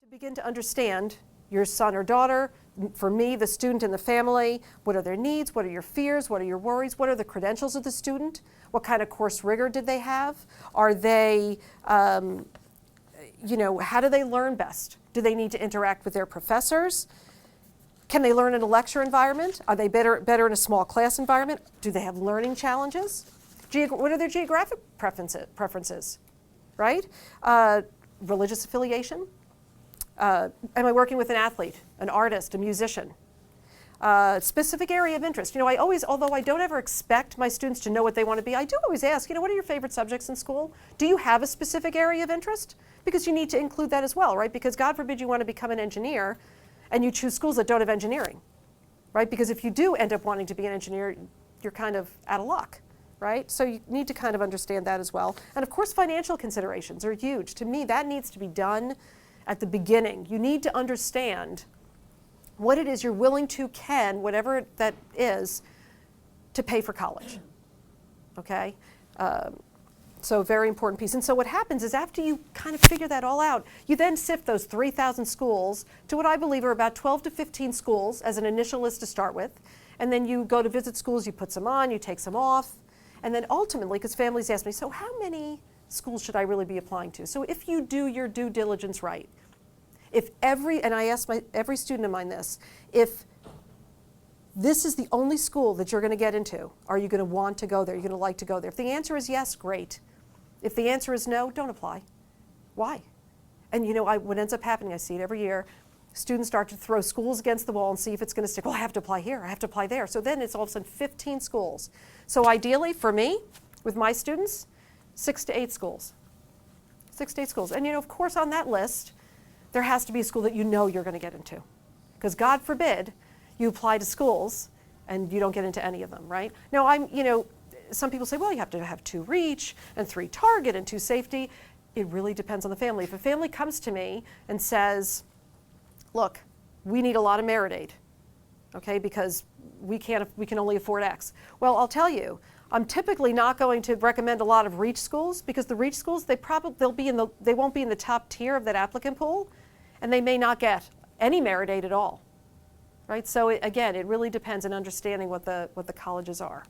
Begin to understand your son or daughter, for me, the student and the family, what are their needs, what are your fears, what are your worries, what are the credentials of the student, what kind of course rigor did they have, are they, how do they learn best? Do they need to interact with their professors? Can they learn in a lecture environment? Are they better in a small class environment? Do they have learning challenges? What are their geographic preferences, right? Religious affiliation? Am I working with an athlete, an artist, a musician? Specific area of interest. I always, although I don't ever expect my students to know what they want to be, I do always ask, what are your favorite subjects in school? Do you have a specific area of interest? Because you need to include that as well, right? Because God forbid you want to become an engineer and you choose schools that don't have engineering, right? Because if you do end up wanting to be an engineer, you're kind of out of luck, right? So you need to kind of understand that as well. And of course, financial considerations are huge. To me, that needs to be done at the beginning. You need to understand what it is you're willing to, whatever that is, to pay for college, okay? So very important piece. And so what happens is after you kind of figure that all out, you then sift those 3,000 schools to what I believe are about 12 to 15 schools as an initial list to start with. And then you go to visit schools, you put some on, you take some off. And then ultimately, because families ask me, so how many schools should I really be applying to? So if you do your due diligence right, and I ask every student of mine this, if this is the only school that you're going to get into, are you going to want to go there? Are you going to like to go there? If the answer is yes, great. If the answer is no, don't apply. Why? And what ends up happening, I see it every year, students start to throw schools against the wall and see if it's going to stick. Well, I have to apply here, I have to apply there. So then it's all of a sudden 15 schools. So ideally, for me, with my students, 6 to 8 schools. 6 to 8 schools. And of course, on that list, there has to be a school that you're going to get into. Because God forbid you apply to schools and you don't get into any of them, right? Now, some people say, well, you have to have 2 reach and 3 target and 2 safety. It really depends on the family. If a family comes to me and says, look, we need a lot of merit aid, okay, because we can only afford X. Well, I'll tell you, I'm typically not going to recommend a lot of reach schools because the reach schools, they won't be in the top tier of that applicant pool, and they may not get any merit aid at all, right? So again, it really depends on understanding what the colleges are.